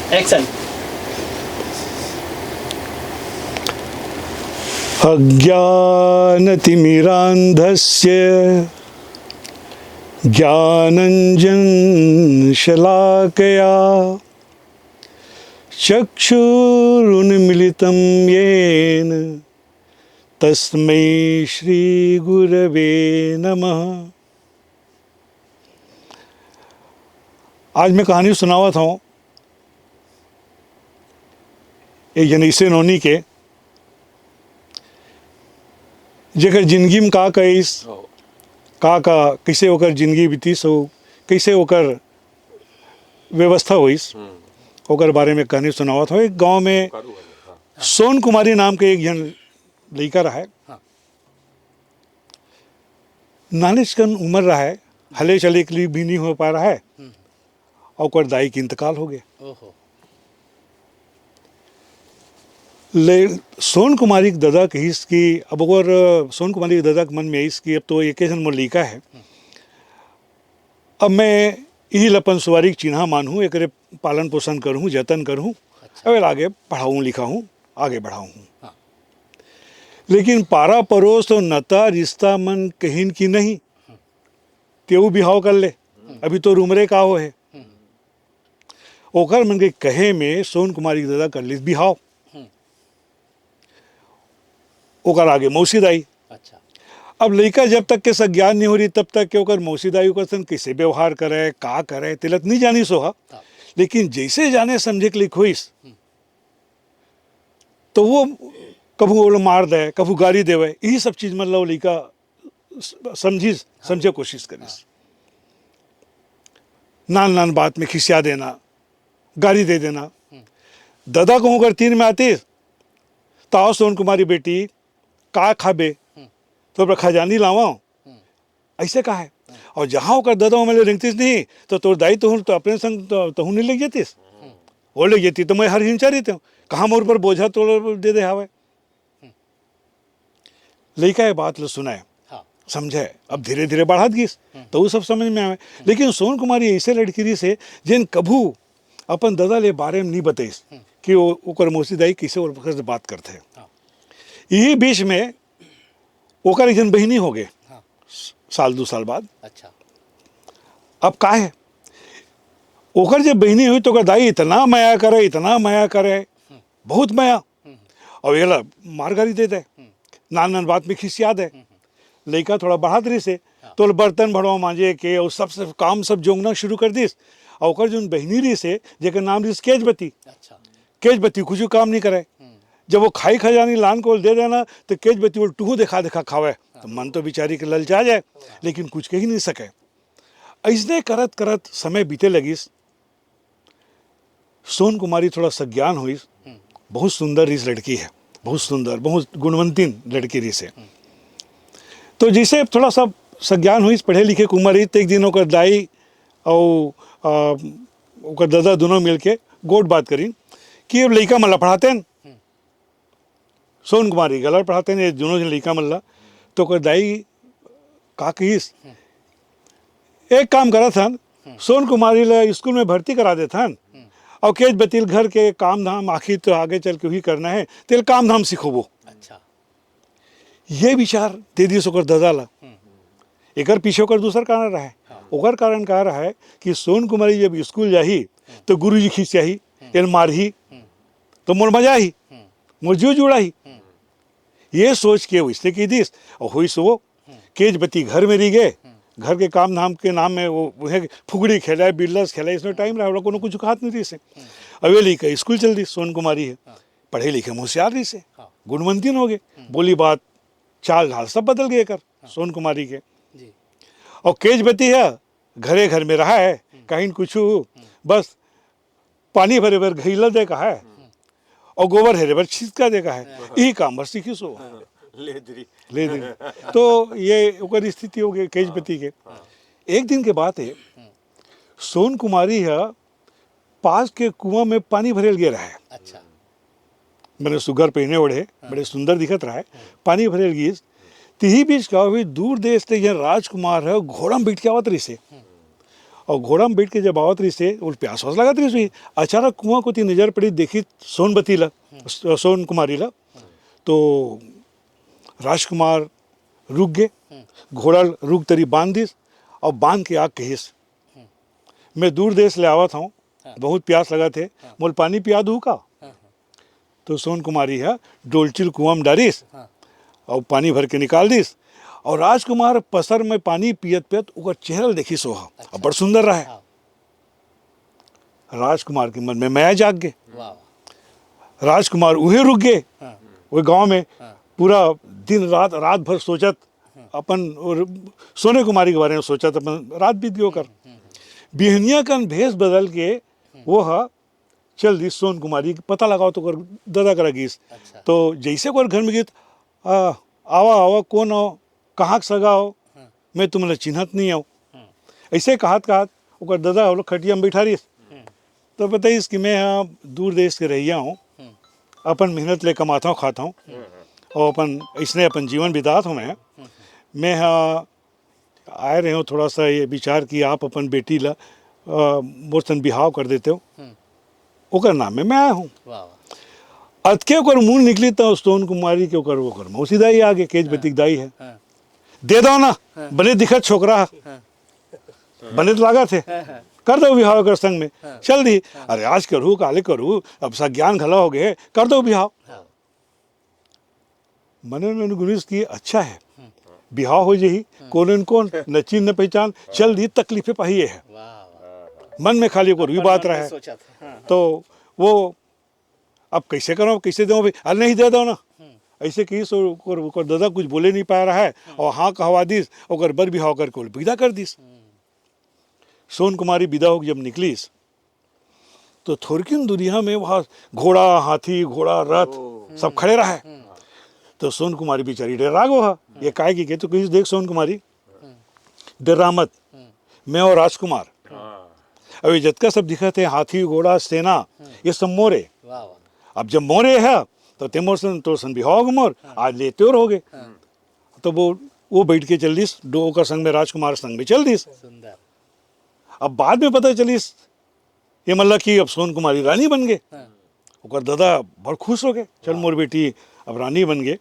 Action. अज्ञानतिमिरान्धस्य ज्ञानञ्जनशलाकया चक्षुरुन्मिलितं येन तस्मै श्रीगुरवे नमः। आज मैं कहानी सुनावा था एक जन इसे नोनी के जेकर जिंदगी में का कईस का कैसे ओकर जिंदगी बीतीस हो, कैसे ओकर व्यवस्था होइस, ओकर बारे में कहानी सुनावा था। एक गांव में सोन कुमारी नाम के एक जन लड़का रहा है। नानिचकन उम्र रहा है, हले चले के लिए भी नहीं हो पा रहा है और ओकर दाई के इंतकाल हो गया। ले सोन कुमारी के दादा कहिस कि अब अगर सोन कुमारी के दादा के मन में आइस कि अब तो एक जन मोर लड़का है, अब मैं यही लपन सुवारी चिन्हा मानूँ, एक पालन पोषण करूँ, जतन करूँ, अब आगे पढ़ाऊँ लिखाऊँ, आगे बढ़ाऊँ। लेकिन पारा परोस तो नता रिश्ता मन कहीं की नहीं, तेऊ बिहाव कर ले, अभी तो उम्रे का हो है। ओकर मन के कहे में सोन कुमारी के दादा कर ली बिहाव। ओकर आगे मौसीदाई। अच्छा। अब लड़का जब तक के सज्ञान नहीं हो रही तब तक के ओकर मौसीदाई ओकर संग कैसे व्यवहार करे, का करे, तिलक नहीं जानी सोहा। लेकिन जैसे जाने समझे के लिए खोइस तो वो कभू वो मार दे, कभू गाली देवे, यही सब चीज मतलब लड़का समझे कोशिश करिस। नान नान बात में खिसिया देना, गाली दे देना। दादा को अगर तीन में आती ताओ सोन कुमारी बेटी का खाबे तो खजानी लावा, ऐसे कहा है। और जहाँ होकर दादा मेरे रेंगतीस नहीं तो तोर दाई तो अपने संग तो नहीं ले जातीस, वो ले जाती तो मैं हर हिंसा रही हूँ, कहाँ मोर पर बोझा तो दे हवे। लड़का ये बात लो सुनाए, समझे, अब धीरे धीरे बढ़ात गीस तो वो सब समझ में आवे। लेकिन सोन कुमारी ऐसे लड़की रही से जिन कभू अपन दादा ले बारे में नहीं बताइस कि वो ओकर मौसी दाई किसे और से बात करते हैं। यही बीच में ओकर एक जन बहिनी हो गए साल 2 साल बाद। अच्छा। अब का है ओकर जब बहिनी हुई तो ओकर दाई इतना माया करे, बहुत माया, और ये मार गाली दे दे, नान नान बात में खिसिया दे। लड़का थोड़ा बढ़ात रही से तो बर्तन भड़वा मांजे के और सब काम सब जोंगना शुरू कर दिस। और ओकर जो बहिनी रही से जेकर नाम रही केजबती। अच्छा। केजबती कुछ काम नहीं करे। जब वो खाई खजानी लान को दे देना तो केजबती वो टूहू देखा खावे तो मन तो बेचारी के ललचा जाए, लेकिन कुछ कह ही नहीं सके। ऐसने करत करत समय बीते लगिस। सोन कुमारी थोड़ा सज्ञान हुई, बहुत सुंदर इस लड़की है, बहुत सुंदर, बहुत गुणवंतीन लड़की रही से। तो जैसे थोड़ा सा सज्ञान हुई, पढ़े लिखे के उम्र रही, तो एक दिन ओकर दाई और ओकर दादा दोनों मिलके गोट बात करी कि अब लड़का मल्ला पढ़ाते हैं, सोन कुमारी गलत पढ़ाते हैं, ये दोनों जन लड़का मल्ला। तो ओकर दाई का कहिस, एक काम करा था, सोन कुमारी ला स्कूल में भर्ती करा देता है और केज बतील घर के काम धाम आखिर तो आगे चल के ही करना है, तेल काम धाम सिखोबो। अच्छा। ये विचार दे दी ओकर दादा ला। एकर पीछे ओकर दूसर कारण रहा है। ओकर कारण का रहा है कि सोन कुमारी जब स्कूल जाही तो गुरुजी खिंचाही, एल मारही तो मोर मजा ही, मोर जीव जुड़ाही। ये सोच के वैसे की दिस और हुई सो केजबती घर में रह गए। घर के काम धाम के नाम में वो फुगड़ी खेला, बिल्लस खेला, इसमें टाइम रहा, को कुछ हाथ नहीं रही से। अवे लिखा स्कूल चल दी, सोन कुमारी है, पढ़े लिखे होशियार रही से, गुणवंतीन हो गए, बोली बात चाल ढाल सब बदल गए कर सोन कुमारी के। और केजबती है घरे घर में रहा है, कहीं कुछ बस पानी भरे भर घैला देखा है और गोबर हेरे भर छिटका देखा है, यही काम भर सीखी सो ले दरी। तो ये ओकर स्थिति हो गई केजबती के। एक दिन के बात है, सोन कुमारी है पास के कुआं में पानी भरेल गया रहा है। अच्छा। मैंने सुगर पहने ओढ़े, बड़े सुंदर दिखत रहा है, पानी भरेल गीस। तिही बीच का हुई दूर देश से यह राजकुमार है घोड़ा में बैठ के आवत रही से, और घोड़ा में बैठ के जब आवत रही से वो प्यास वास लगत रही सुई अचानक कुआं को ती नजर पड़ी देखी सोनबती ला सोन कुमारी ला तो राजकुमार रुक गए घोड़ा रुक तरी बांध दिस और बांध के आग कहिस मैं दूर देश ले आवत हूँ बहुत प्यास लगा थे मोल पानी पिया दूँ का तो सोन कुमारी है डोलचिल कुआं में डालिस और पानी भर के निकाल दिस और राजकुमार पसर में पानी पियत पियत ओकर चेहरा देखी सोहा और बड़ सुंदर रहा है राजकुमार के मन में माया जाग गए राजकुमार उहे रुक गए वो गांव में पूरा दिन रात रात भर सोचत अपन और सोने कुमारी के बारे में सोचत अपन रात बीत गयो कर बिहनिया का भेष बदल के वो हा चल दी सोन कुमारी पता लगाओ तो कर दादा करा गीस तो जैसे कोई घर में गीत आवा आवा कौन आओ कहाँ सगा हो मैं तुम्हें चिन्हत नहीं आओ ऐसे कहत ओकर दादा हम लोग खटिया में बैठा रही तो बताइए कि मैं यहाँ दूर देश के रहिया हूँ अपन मेहनत ले कमाता हूँ खाता हूँ और अपन इसने अपन जीवन बिताता हूँ मैं यहाँ आए रहे हूँ थोड़ा सा ये विचार कि आप अपन बेटी ला मोरसन बिहाव कर देते हो ओकर नाम में मैं आया हूँ अतके ओकर मुँह निकली तो सोन कुमारी के ओकर मौसी दाई आगे केज बतिक दाई है दे दो ना बने दिखत छोकरा बने तो लगा थे कर दो बिहाव कर संग में चल दी अरे आज करूँ काले करूँ अब सा ज्ञान घला हो गए कर दो बिहाव मैंने गुरुज की अच्छा है बिहाव हो जही कौन कौन न चीन न पहचान चल दी तकलीफे पाहिए है मन में खाली को भी बात रहा है तो वो अब कैसे करो कैसे दो भाई अरे नहीं दे दो ना ऐसे की सो दादा कुछ बोले नहीं पा रहा है और हाँ कहवा दिस और बर बिहाव करके विदा कर दिस सोन कुमारी विदा हो जब निकलीस तो थोड़किन दुनिया में वहाँ घोड़ा हाथी घोड़ा रथ सब खड़े रहा है तो सोन कुमारी बेचारी डरा गो है ये काय की तो कहीं देख सोन कुमारी डरा मत मैं और राजकुमार अभी जतका सब दिखा थे हाथी घोड़ा सेना ये सब मोरे अब जब मोरे है तो ते मोर सन तो सन बिहाव मोर आज लेते और हो गए तो वो बैठ के चल दिस दो का संग में राजकुमार संग में चल दिस अब बाद में पता चलिस ये मतलब कि अब सोन कुमारी रानी बन गए ओकर दादा बहुत खुश हो गए चल मोर बेटी अब रानी बन गए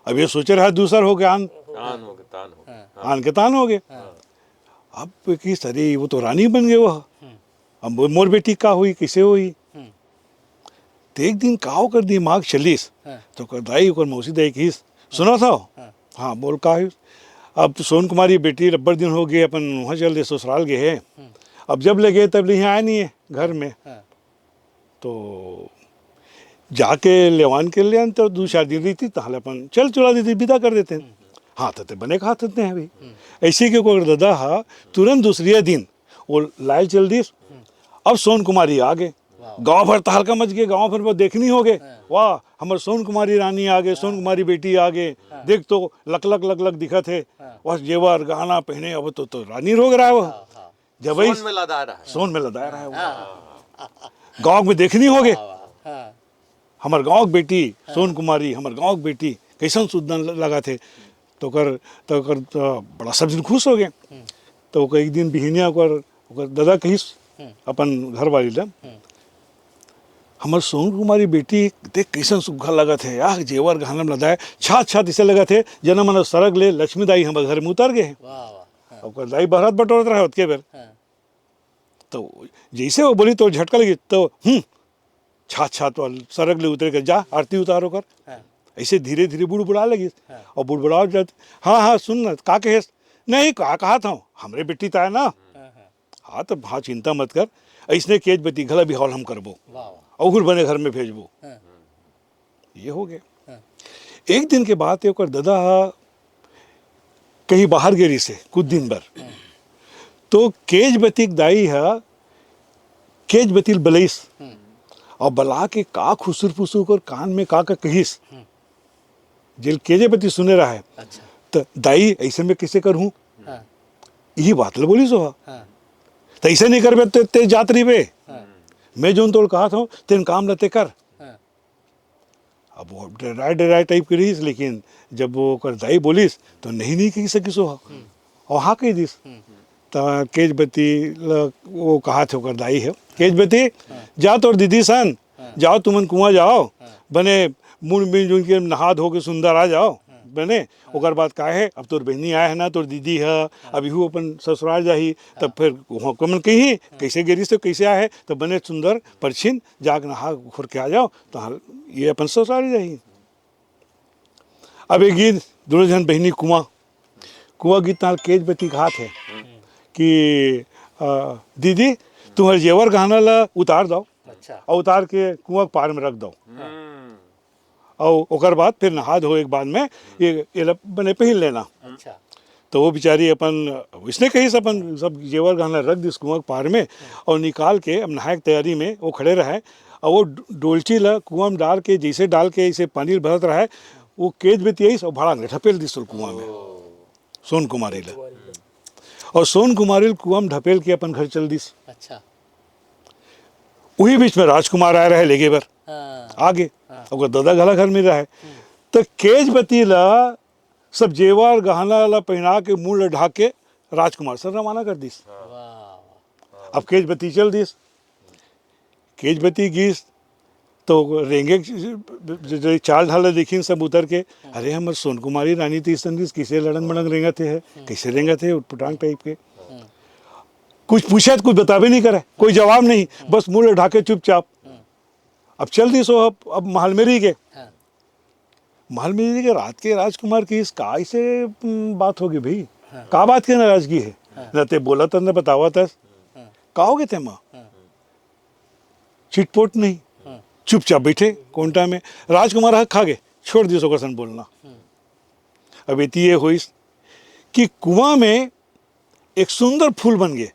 अब ये सोचे रहा दूसर हो गए आन के तान हो गए अब कि सरी वो तो रानी बन गए वह अब मोर बेटी का हुई किसे हुई तो एक दिन काव कर दिमाग चलीस तो कर दाई और मौसी दाई की सुना था हाँ बोल का अब तो सोन कुमारी बेटी रब्बर दिन हो गए अपन वहाँ चल दे ससुराल गए है अब जब ले गए तब यहाँ आए नहीं है घर में तो जाके लेवान के लिए तो 2-4 दिन रही थी तो हाल अपन चल चुरा देते विदा कर देते हैं हाँ तो बने खा देते हैं अभी ऐसे के को दादा हा तुरंत दूसरे दिन वो लाए चल दी अब सोन कुमारी आ गए गाँव भर तहलका मच गए गाँव भर में देखनी हो गए वाह हमारे सोन कुमारी रानी आ गए सोन कुमारी बेटी आ गए देख तो लक लक दिखा थे बस जेवर गहना पहने अब तो रानी रोग रहा है वो जब वही सोन में लदा रहा है वो गाँव में देखनी हो गए हमारे गाँव की बेटी सोन कुमारी हमारे गाँव की बेटी कैसन सुदन लगा थे तो बड़ा सब दिन खुश हो गए तो एक दिन बिहनिया कर दादा कहिस अपन घर वाली ला हमारे सोन कुमारी बेटी देख कैसन सुखा लगा थे यार जेवर गहना में लदाए छात इसे लगा थे जना मन सरग ले लक्ष्मी दाई हमारे घर में उतर गए और दाई बहरात बटोरत रहा के बेर तो जैसे वो बोली तो झटका लगी तो छात वाल सरग ले उतर कर जा आरती उतारो कर ऐसे धीरे धीरे बुड़बुड़ा लगी और बुड़बुड़ाओ जाते हाँ सुन ना का कहे नहीं कहा था हमरे बेटी तो है ना हाँ तो हाँ चिंता मत कर ऐसने केज बती घला भी हॉल हम करबो और बने घर में भेजबो ये हो गया एक दिन के बाद एक दादा कहीं बाहर गेरी से कुछ दिन भर तो केज बतिक दाई है केज बतिल बलैस और बला के का खुसुर फुसुर कर कान में का कहिस जेल केजे बती सुने रहा है तो दाई ऐसे में किसे करूं यही बात ल बोली सो तो ऐसे नहीं कर ते जात रही बे मैं जो तो कहा था तेन काम लते कर अब वो डराई टाइप की रही लेकिन जब वो कर दाई बोलिस तो नहीं कही सकी सो और हाँ कही दिस तो केजबती वो कहा थे ओकर दाई है केजबती जा तोर दीदी सन जाओ तुमन कुआं जाओ बने मुड़ मिल जुल के नहा धो के सुंदर आ जाओ बने ओकर बाद का है अब तोर बहनी आए है ना तोर दीदी है अभी हूँ अपन ससुराल जाही तब फिर वहाँ कमन कही कैसे गिरी से कैसे आए तो बने सुंदर परछिन जाग नहा घुर के आ जाओ तो ये अपन ससुराल जाही। अब एक गीत दुर्जन बहनी कुआं गीत नाल केजबती कहा थे कि दीदी तुम्हारे जेवर गहना ला उतार दो और उतार के कुआं पार में रख दो और ओकर बाद फिर नहा धो एक बाद में ये बने पहन लेना। तो वो बेचारी अपन इसने कही से अपन सब जेवर गहना रख दी कुआं पार में और निकाल के अब नहाए की तैयारी में वो खड़े रहे और वो डोलची ला कुआं में डाल के जैसे डाल के ऐसे पानी भरत रहा है वो केजबती आई और भाड़ा ढपेल दी कुआं में सोन कुमारी ला और सोन कुमारी कुआं में ढपेल के अपन घर चल दिस। वही बीच में राजकुमार आए रहे लेगे बर आगे और दादा घला घर में रहे तो केजबती ला सब जेवर गहना ला पहना के मुंह ला ढाक के राजकुमार सर रवाना कर दिस। अब केजबती चल दिस केजबती गीस तो रेंगे चाल ढाल देखी सब उतर के अरे हमारे सोन कुमारी रानी थी किसे लड़न मड़ंग रेंगा थे है कैसे रेंगा थे उटपुटांग टाइप के कुछ पूछा तो कुछ बतावे नहीं करे कोई जवाब नहीं बस मुंह ढाके चुपचाप। अब चल दी सो अब महल में रही गए महल में रही गए रात के राजकुमार की इस काय से बात होगी भाई का बात की नाराजगी है न ते बोला था न बतावा था का हो गए थे माँ चिटपोट नहीं चुपचाप बैठे कोंटा में राजकुमार हक खा गए छोड़ दी सो सन बोलना। अब इतनी ये हुई कि कुआं में एक सुंदर फूल बन गए।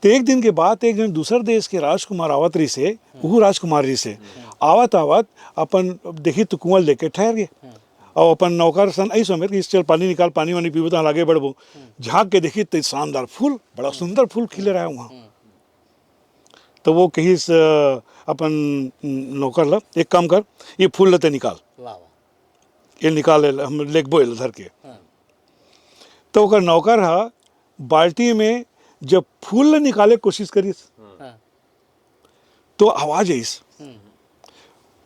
तो एक दिन के बाद एक दिन दूसर देश के राजकुमार आवत रही से वो राजकुमारी से आवत अपन देखी तो कुआं लेके ठहर गए और अपन नौकर सन ऐसा मेरे चल पानी निकाल पानी वानी पीबो तो आगे बढ़बो झाँक के देखी तो शानदार फूल बड़ा सुंदर फूल खिले रहा है वहाँ। तो वो कहीं अपन नौकर ला एक काम कर ये फूल लेते निकाल ये निकाल हम लेगबो धर के। तो ओकर नौकर हा बाल्टी में जब फूल निकाले कोशिश करीस तो आवाज आईस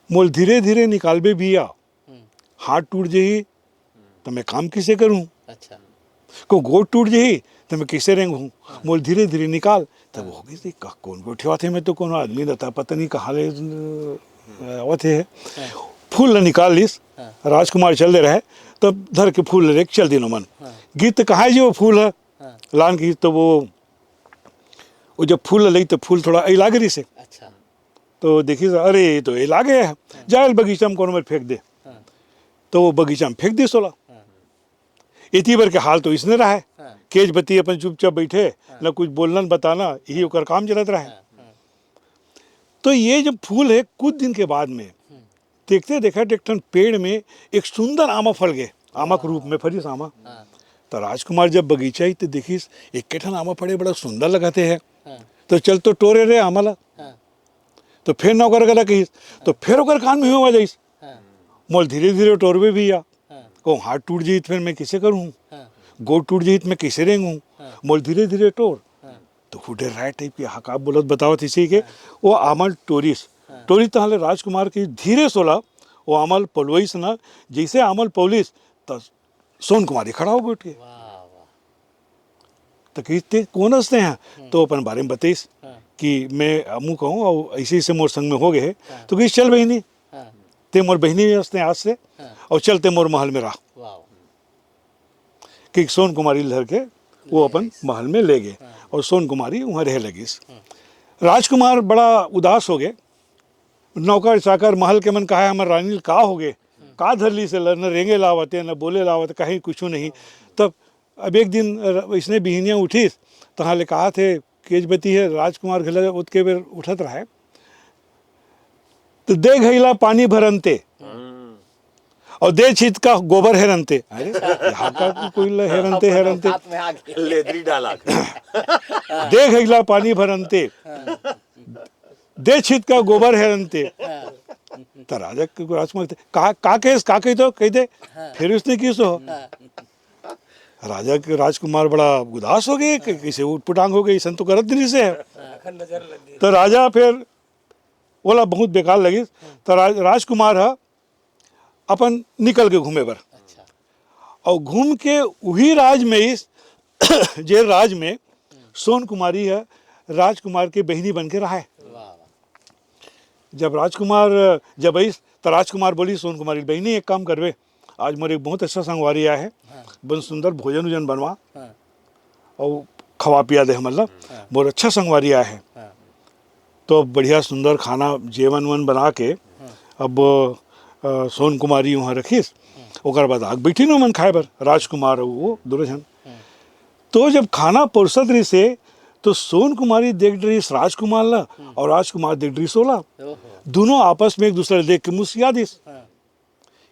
मोल धीरे धीरे निकालबे बिया हाथ टूट जाही तो मैं काम किसे करूं को गोट टूट जाही तो मैं किसे रेंगूं मोल धीरे धीरे निकाल तब हो गई कौन को उठवा थे मैं तो कौन आदमी रहता पता नहीं कहाँ ले आवत है फूल निकाल लिस राजकुमार चल दे रहे तब धर के फूल ले चल दी मन गीत कहाँ है जी वो फूल है लान की तो वो जब फूल लगी तो फूल थोड़ा लाग रही से तो देखी अरे तो ये लागे है जाए बगीचा में कौन में फेंक दे तो वो बगीचा में फेंक दे सोला इतनी बार के हाल तो इसने रहा है केजबती अपन चुपचाप बैठे न कुछ बोलना न बताना यही ओकर काम चलत रहा है। तो ये जब फूल है कुछ दिन के बाद में देखते देखा टेक्टन पेड़ में एक सुंदर आमा फल गए आमा के रूप में फरीस आमा। तो राजकुमार जब बगीचा ही तो देखिस एक केठन आमा फड़े बड़ा सुंदर लगाते हैं तो चल तो टोरे रे आमाला तो फिर नौकर गला कहीस तो फिर ओकर कान में हुआ जाइस मोल धीरे धीरे टोरबे भी आ को हाथ टूट जाई फिर मैं किसे करूँ गोड़ टूट जाई मैं किसे रेंगूँ मोल धीरे धीरे टोर तो फुटे राय टाइप की हकाब बोलत बतावत इसी के वो आमल टोरिस टोरी तहले राजकुमार की धीरे सोला वो आमल पलवईस ना जैसे आमल पौलिस तो सोन कुमारी खड़ा हो उठ के तो कहते कौन हंसते हैं तो अपन बारे में बताइस कि मैं अमू कहूँ और ऐसे ऐसे मोर संग में हो गए तो कही चल बहनी ते मोर बहनी भी हंसते आज से और चलते मोर महल में रहा कि सोन कुमारी धर के वो अपन महल में ले गए और सोन कुमारी वहाँ रह लगी। राजकुमार बड़ा उदास हो गए नौकर चाकर महल के मन कहा हमारे रानी का हो गए का धरली से न रेंगे लावते न बोले लावते कहीं कुछ नहीं। तब अब एक दिन इसने बिहनियाँ उठी तहाँ ले कहा थे केजबती है राजकुमार घला उठ के बेर उठत रहा है तो दे घैला पानी भरनते और दे छित का गोबर हेरनते अरे यहाँ का कोई हेरनते हेरनते लेदरी डाला दे घैला पानी भरनते दे छित का गोबर हेरनते तो राजा राजकुमार का कही तो कह दे फिर उसने की सो राजा के राजकुमार बड़ा उदास हो गए कि कैसे उटपुटांग हो गई, सन तो करत नहीं से है। तो राजा फिर बोला बहुत बेकार लगी। तो राजकुमार है अपन निकल के घूमे बर, अच्छा और घूम के वही राज में इस जे राज में सोन कुमारी है राजकुमार के बहनी बन के रहा है। वाह वाह जब राजकुमार जब आई तो राजकुमार बोली सोन कुमारी बहनी एक काम करवे, आज मोरे एक बहुत अच्छा संगवारी आया है, हाँ बन सुंदर भोजन उजन बनवा हाँ और खवा पिया दे, मतलब हाँ बहुत अच्छा संगवारी आया है। हाँ तो बढ़िया सुंदर खाना जेवन वन बना के अब सोन कुमारी वहाँ रखीस, ओकर बाद आग बैठी न मन खाए बर राजकुमार और वो दुर्योधन। तो जब खाना परोसत रही से तो सोन कुमारी देख रही राजकुमार ला और राजकुमार देख रही सोला, ओहो दोनों आपस में एक दूसरे देख के मुस्किया दिस। हाँ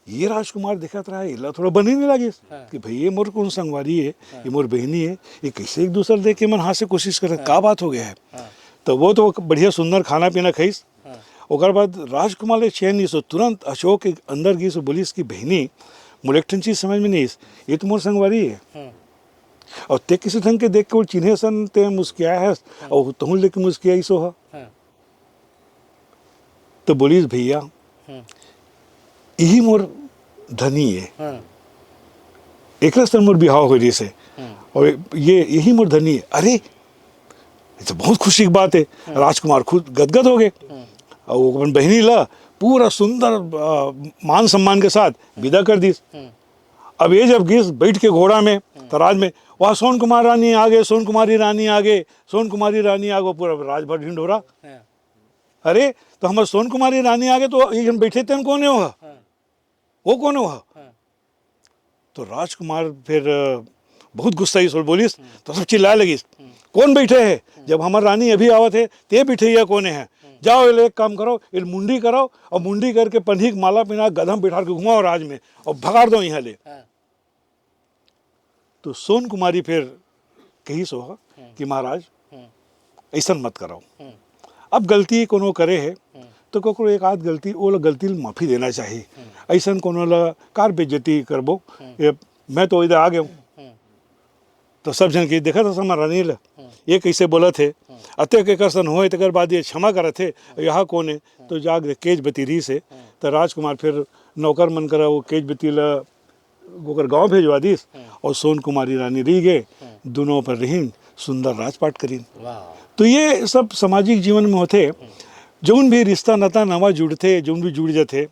ये राजकुमार देखत रहा है, इला थोड़ा बनी नहीं लगी हाँ। कि भाई ये मोर कौन संगवारी है, ये मोर बहनी है, ये कैसे एक दूसरे देख के मन हाथ से कोशिश करे, का बात हो गया है। हाँ तो वो तो बढ़िया सुंदर खाना पीना खाईस। हाँ ओकर बाद राजकुमार ले चैन नहीं सो, तुरंत अशोक के अंदर गई सो बोलीस कि बहनी मोर एक ठन चीज समझ में नहीं, ये तो मोर संगवारी है, हाँ और ते किसी ढंग के देख के वो चिन्हे सन ते मुस्किया है और तुम लेके मुस्कियाई सो है। हाँ तो बोलीस भैया हाँ यही मोर धनी है, हाँ एक रस मोर बिहाव हो रही से, हाँ और ये यही मोर धनी है। अरे ये तो बहुत खुशी की बात है। राजकुमार खुद गदगद हो गए और वो अपन बहनी ला पूरा सुंदर मान सम्मान के साथ विदा कर दी। अब ये जब गिस बैठ के घोड़ा में तो राज में वहाँ सोन कुमार रानी आगे, सोन कुमारी रानी आगे, सोन कुमारी रानी आगे, पूरा राजभर ढिंढोरा। हाँ अरे तो हमारे सोन कुमारी रानी आगे तो ये जन बैठे थे कौन है वो कौन है वह। हाँ तो राजकुमार फिर बहुत गुस्साई और बोलिस तो सब चिल्लाए लगिस, कौन बैठे है, जब हमारी रानी अभी आवत है ते बिठैया कौन है, जाओ ये एक काम करो, ये मुंडी कराओ और मुंडी करके पन्हीक माला पिना गधम बिठा के घुमाओ राज में और भगाड़ दो यहाँ ले। हाँ तो सोन कुमारी फिर कही सो कि महाराज ऐसा मत कराओ, अब गलती कोनो करे है तो को एक आध गलती वो लोग गलती माफ़ी देना चाहिए, ऐसा कोनो ला कार बेइज्जती करबो, ये मैं तो इधर आ गया हूँ। तो सब जन की देखा था समा रानी ला ये कैसे बोला थे, अत्य के करसन होए तकर बाद ये क्षमा करे थे, यहाँ कौन है। तो जाग केज बती रही से तो राजकुमार फिर नौकर मन करा वो केज बती ला ओकर गाँव भेजवा दीस और सोन कुमारी रानी रही गए, दोनों पर रहीन सुंदर राजपाट करीन। वाह तो ये सब सामाजिक जीवन में होते, जौन भी रिश्ता नाता नवा जुड़ते, जौन भी जुड़ जाते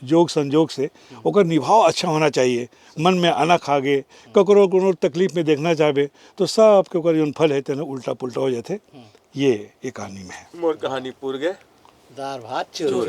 जोग संजोग से, ओकर निभाव अच्छा होना चाहिए, मन में आना खागे, ककरो कोनो तकलीफ में देखना चाहे तो सब के ओकर जौन फल है तेना उल्टा पुल्टा हो जाते। ये कहानी में है। मोर कहानी पूर गए दार भात चूर